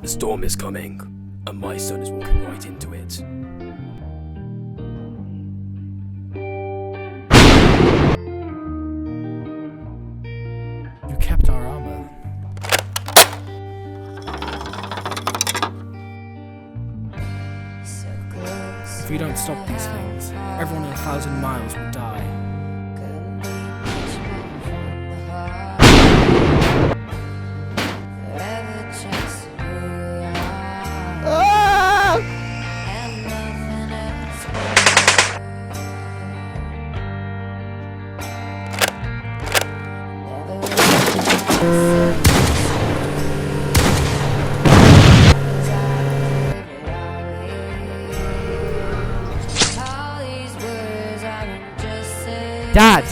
The storm is coming, and my son is walking right into it. You kept our armor. If we don't stop these things, everyone in 1,000 miles will die. Dad!